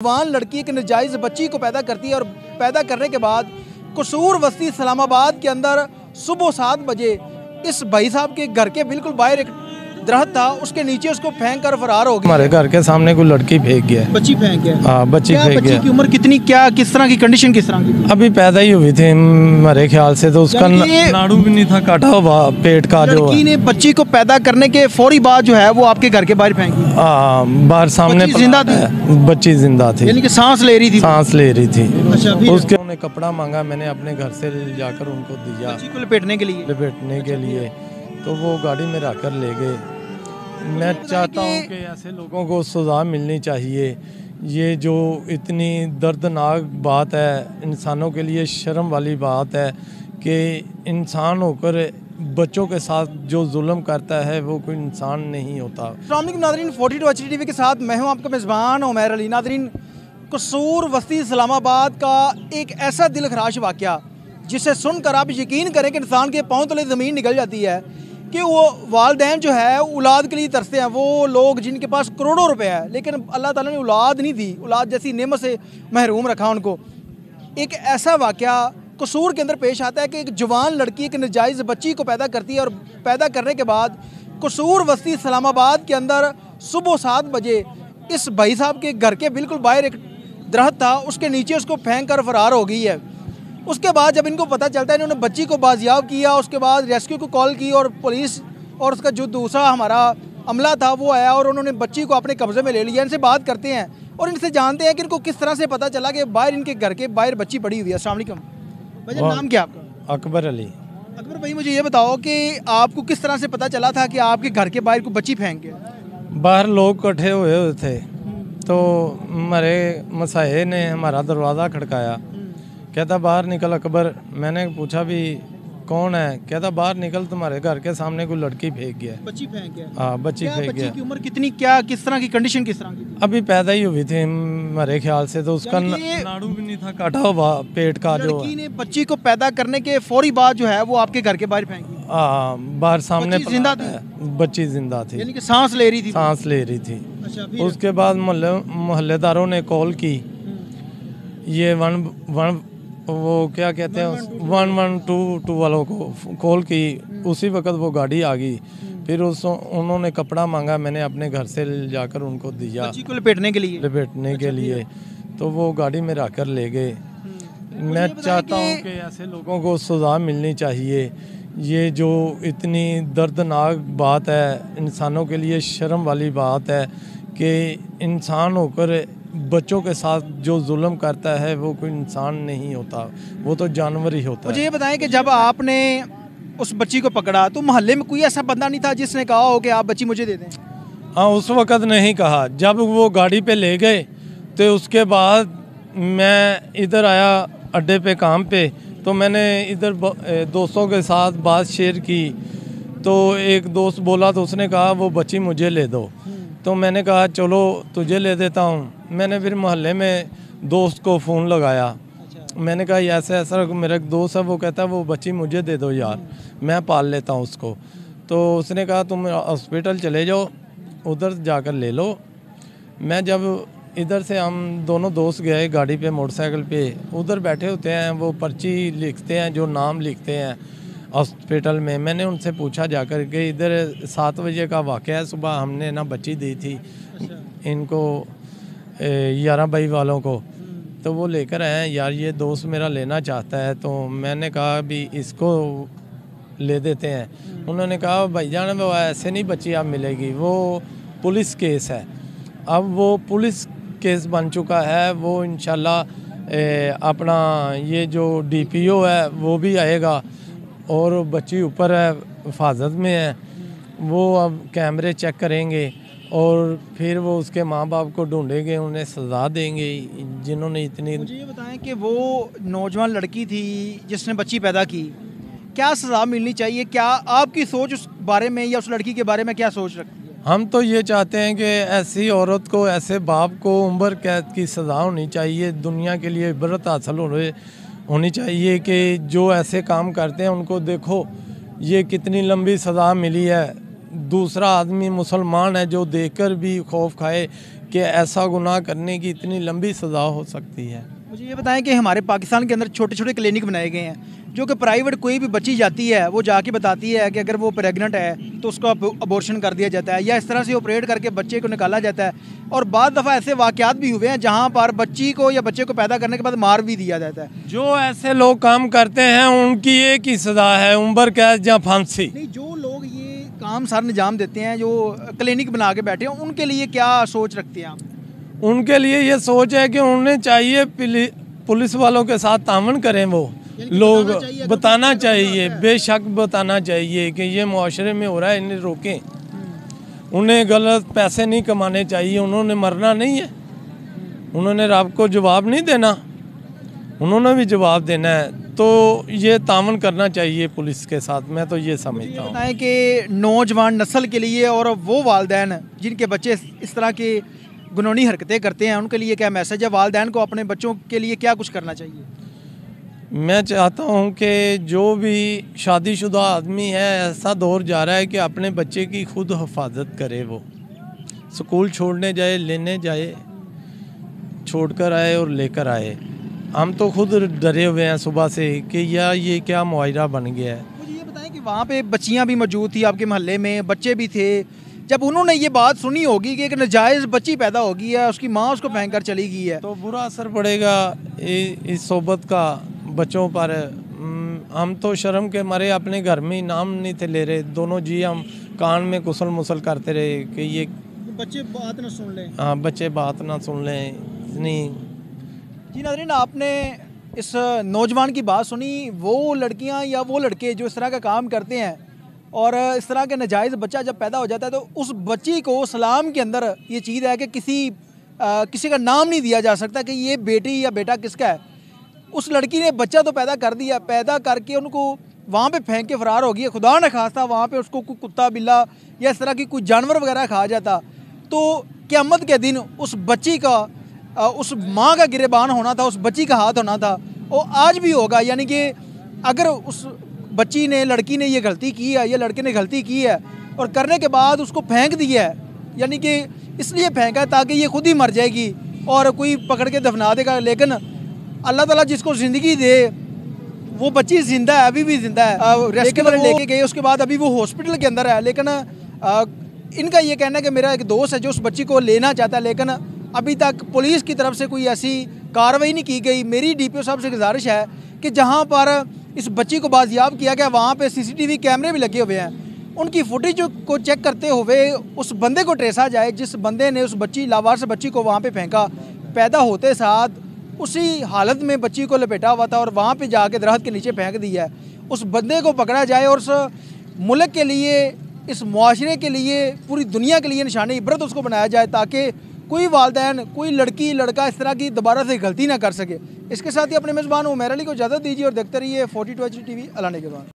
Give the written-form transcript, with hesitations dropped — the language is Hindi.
जवान लड़की एक नाजायज़ बच्ची को पैदा करती है और पैदा करने के बाद कसूर बस्ती इस्लामाबाद के अंदर सुबह 7 बजे इस भाई साहब के घर के बिल्कुल बाहर एक दरख्त था, उसके नीचे उसको फेंक कर फरार हो गया। हमारे घर के सामने कोई लड़की फेंक गया। बच्ची फेंक गया? हाँ, बच्ची फेंक गया। की उम्र कितनी, क्या किस तरह की कंडीशन, किस तरह की? अभी पैदा ही हुई थी मेरे ख्याल से, तो उसका नाड़ू भी नहीं था काटा हुआ पेट का। जो लड़की ने बच्ची को पैदा करने के फौरी बाद जो है वो आपके घर के बाहर फेंकी? हाँ, बाहर सामने जिंदा थी? बच्ची जिंदा थी, यानी कि सांस ले रही थी? सांस ले रही थी। अच्छा, उसके उन्होंने कपड़ा मांगा, मैंने अपने घर से जाकर उनको दिया बच्ची को लपेटने के लिए। तो वो गाड़ी में रखकर ले गए। मैं चाहता हूँ कि ऐसे लोगों को सज़ा मिलनी चाहिए। ये जो इतनी दर्दनाक बात है, इंसानों के लिए शर्म वाली बात है कि इंसान होकर बच्चों के साथ जो जुल्म करता है वो कोई इंसान नहीं होता। अस्सलाम वालेकुम नाज़रीन, 42 HD TV के साथ मैं हूँ आपका मेज़बान उमैर अली। नाज़रीन, कसूर बस्ती इस्लामाबाद का एक ऐसा दिलखराश वाक़या जिसे सुनकर आप यकीन करें कि इंसान के पाँव तले ज़मीन निकल जाती है कि वो वालिदैन जो है औलाद के लिए तरसते हैं। वो लोग जिनके पास करोड़ों रुपए है लेकिन अल्लाह ताला ने औलाद नहीं दी, औलाद जैसी नेमत से महरूम रखा उनको। एक ऐसा वाक़या कसूर के अंदर पेश आता है कि एक जवान लड़की एक नाजायज़ बच्ची को पैदा करती है और पैदा करने के बाद कसूर बस्ती इस्लामाबाद के अंदर सुबह 7 बजे इस भाई साहब के घर के बिल्कुल बाहर एक दरख्त था, उसके नीचे उसको फेंक कर फरार हो गई है। उसके बाद जब इनको पता चलता है, इन्होंने बच्ची को बाजियाब किया, उसके बाद रेस्क्यू को कॉल की और पुलिस और उसका जो दूसरा हमारा अमला था वो आया और उन्होंने बच्ची को अपने कब्जे में ले लिया। इनसे बात करते हैं और इनसे जानते हैं कि इनको किस तरह से पता चला कि बाहर इनके घर के बाहर बच्ची पड़ी हुई है। अस्सलाम वालेकुम भाई, नाम क्या आपका? अकबर अली। अकबर भाई, मुझे ये बताओ कि आपको किस तरह से पता चला था कि आपके घर के बाहर को बच्ची फेंक गया? बाहर लोग इकट्ठे हुए थे तो हमारे मसाए ने हमारा दरवाज़ा खड़काया। कहता बाहर निकल अकबर। मैंने पूछा भी कौन है? कहता बाहर निकल, तुम्हारे घर के सामने कोई लड़की फेंक गया। बच्ची फेंक गया? हाँ, बच्ची फेंक गया। की उम्र कितनी, क्या किस तरह की कंडीशन, किस तरह की? अभी पैदा ही हुई थी मेरे ख्याल से, तो उसका नाड़ू भी नहीं था काटा हुआ पेट का। जो लड़की ने बच्ची को पैदा करने के फौरी बाद जो है वो आपके घर के बाहर फेंकी? हाँ, बाहर सामने जिंदा थी? बच्ची जिंदा थी, यानी कि सांस ले रही थी? सांस ले रही थी। अच्छा, उसके बाद मोहल्लेदारों ने कॉल की। ये वो क्या कहते हैं 112 वालों को कॉल की। उसी वक्त वो गाड़ी आ गई। फिर उन्होंने कपड़ा मांगा, मैंने अपने घर से जाकर उनको दिया बच्ची को लपेटने के लिए। तो वो गाड़ी में रखकर ले गए। मैं चाहता हूँ कि ऐसे लोगों को सज़ा मिलनी चाहिए। ये जो इतनी दर्दनाक बात है, इंसानों के लिए शर्म वाली बात है कि इंसान होकर बच्चों के साथ जो जुल्म करता है वो कोई इंसान नहीं होता, वो तो जानवर ही होता है। मुझे ये बताएं कि जब आपने उस बच्ची को पकड़ा तो मोहल्ले में कोई ऐसा बंदा नहीं था जिसने कहा हो कि आप बच्ची मुझे दे दें? हाँ, उस वक़्त नहीं कहा। जब वो गाड़ी पे ले गए तो उसके बाद मैं इधर आया अड्डे पे काम पे, तो मैंने इधर दोस्तों के साथ बात शेयर की। तो एक दोस्त बोला तो उसने कहा वो बच्ची मुझे ले दो। तो मैंने कहा चलो तुझे ले देता हूँ। मैंने फिर मोहल्ले में दोस्त को फ़ोन लगाया। मैंने कहा ऐसा ऐसा मेरा एक दोस्त है, वो कहता है वो बच्ची मुझे दे दो यार, मैं पाल लेता हूँ उसको। तो उसने कहा तुम हॉस्पिटल चले जाओ, उधर जाकर ले लो। मैं जब इधर से हम दोनों दोस्त गए गाड़ी पे, मोटरसाइकिल पे, उधर बैठे होते हैं, वो पर्ची लिखते हैं, जो नाम लिखते हैं हॉस्पिटल में। मैंने उनसे पूछा जाकर कि इधर 7 बजे का वाक़या है, सुबह हमने ना बच्ची दी थी इनको 11 भाई वालों को। तो वो लेकर आए यार, ये दोस्त मेरा लेना चाहता है। तो मैंने कहा भी इसको ले देते हैं। उन्होंने कहा भाईजान वो ऐसे नहीं बच्ची अब मिलेगी, वो पुलिस केस है। अब वो पुलिस केस बन चुका है, वो इंशाल्लाह अपना ये जो DPO है वो भी आएगा और बच्ची ऊपर है, हिफाजत में है। वो अब कैमरे चेक करेंगे और फिर वो उसके माँ बाप को ढूंढेंगे, उन्हें सज़ा देंगे जिन्होंने इतनी। मुझे ये बताएं कि वो नौजवान लड़की थी जिसने बच्ची पैदा की, क्या सज़ा मिलनी चाहिए? क्या आपकी सोच उस बारे में या उस लड़की के बारे में क्या सोच रखती है? हम तो ये चाहते हैं कि ऐसी औरत को, ऐसे बाप को उम्र कैद की सज़ा होनी चाहिए। दुनिया के लिए इबरत हासिल होनी चाहिए कि जो ऐसे काम करते हैं उनको देखो ये कितनी लंबी सज़ा मिली है। दूसरा आदमी मुसलमान है जो देखकर भी खौफ खाए कि ऐसा गुनाह करने की इतनी लंबी सज़ा हो सकती है। मुझे ये बताएं कि हमारे पाकिस्तान के अंदर छोटे छोटे क्लिनिक बनाए गए हैं जो कि प्राइवेट कोई भी बच्ची जाती है वो जाके बताती है कि अगर वो प्रेग्नेंट है तो उसका अबॉर्शन कर दिया जाता है या इस तरह से ऑपरेट करके बच्चे को निकाला जाता है। और बाद दफ़ा ऐसे वाक़यात भी हुए हैं जहाँ पर बच्ची को या बच्चे को पैदा करने के बाद मार भी दिया जाता है। जो ऐसे लोग काम करते हैं उनकी एक ही सज़ा है, उम्र कैद या फांसी। नहीं, जो लोग ये काम सर अंजाम देते हैं, जो क्लिनिक बना के बैठे हैं, उनके लिए क्या सोच रखते हैं आप? उनके लिए ये सोच है कि उन्हें चाहिए पुलिस वालों के साथ तामन करें। वो लोग बताना चाहिए, बेशक बताना चाहिए कि ये मुआशरे में हो रहा है, इन्हें रोकें। उन्हें गलत पैसे नहीं कमाने चाहिए, उन्होंने मरना नहीं है, उन्होंने रब को जवाब नहीं देना, उन्होंने भी जवाब देना है। तो ये तामन करना चाहिए पुलिस के साथ, मैं तो ये समझता हूँ। बताएं कि नौजवान नस्ल के लिए और वो वालिदैन जिनके बच्चे इस तरह के गुनौनी हरकतें करते हैं उनके लिए क्या मैसेज है? वालिदैन को अपने बच्चों के लिए क्या कुछ करना चाहिए? मैं चाहता हूँ कि जो भी शादीशुदा आदमी है, ऐसा दौर जा रहा है कि अपने बच्चे की खुद हिफाजत करे। वो स्कूल छोड़ने जाए, लेने जाए, छोड़कर आए और लेकर आए। हम तो खुद डरे हुए हैं सुबह से कि यार ये क्या मुआयरा बन गया है। मुझे ये बताएं कि वहाँ पे बच्चियाँ भी मौजूद थी आपके मोहल्ले में, बच्चे भी थे, जब उन्होंने ये बात सुनी होगी कि एक नाजायज़ बच्ची पैदा हो गई है, उसकी माँ उसको फेंक कर चली गई है, तो बुरा असर पड़ेगा इस सोबत का बच्चों पर। हम तो शर्म के मारे अपने घर में नाम नहीं थे ले रहे, दोनों जी हम कान में कुसल मुसल करते रहे कि ये बच्चे बात ना सुन लें। हाँ, बच्चे बात ना सुन लें। नहीं जी नाज़रीन, आपने इस नौजवान की बात सुनी। वो लड़कियां या वो लड़के जो इस तरह का काम करते हैं और इस तरह का नाजायज़ बच्चा जब पैदा हो जाता है तो उस बच्ची को इस्लाम के अंदर ये चीज़ है कि किसी का नाम नहीं दिया जा सकता कि ये बेटी या बेटा किसका है। उस लड़की ने बच्चा तो पैदा कर दिया, पैदा करके उनको वहाँ पे फेंक के फरार हो गई। खुदा न खास्ता वहाँ पे उसको कोई कुत्ता बिल्ला या इस तरह की कोई जानवर वगैरह खा जाता तो क़यामत के दिन उस बच्ची का, उस माँ का गिरेबान होना था, उस बच्ची का हाथ होना था, और आज भी होगा। यानी कि अगर उस बच्ची ने, लड़की ने ये गलती की है, ये लड़के ने गलती की है और करने के बाद उसको फेंक दिया है, यानी कि इसलिए फेंका है ताकि ये खुद ही मर जाएगी और कोई पकड़ के दफना देगा। लेकिन अल्लाह ताला जिसको ज़िंदगी दे, वो बच्ची ज़िंदा है, अभी भी ज़िंदा है। रेस्क्यू वाले लेके गए, उसके बाद अभी वो हॉस्पिटल के अंदर है। लेकिन इनका ये कहना है कि मेरा एक दोस्त है जो उस बच्ची को लेना चाहता है, लेकिन अभी तक पुलिस की तरफ से कोई ऐसी कार्रवाई नहीं की गई। मेरी DPO साहब से गुजारिश है कि जहाँ पर इस बच्ची को बाजियाब किया गया वहाँ पे CCTV कैमरे भी लगे हुए हैं, उनकी फुटेज को चेक करते हुए उस बंदे को ट्रेसा जाए जिस बंदे ने उस बच्ची, लावारिस बच्ची को वहाँ पे फेंका। पैदा होते साथ उसी हालत में बच्ची को लपेटा हुआ था और वहाँ पे जाके दरख्त के नीचे फेंक दिया है। उस बंदे को पकड़ा जाए और उस मुल्क के लिए, इस मुआशरे के लिए, पूरी दुनिया के लिए निशानी इबरत उसको बनाया जाए ताकि कोई वालिदैन, कोई लड़की लड़का इस तरह की दोबारा से गलती ना कर सके। इसके साथ ही अपने मेज़बान उमैर अली को इजाज़त दीजिए और देखते रहिए 42 HD TV अलाने के बाद।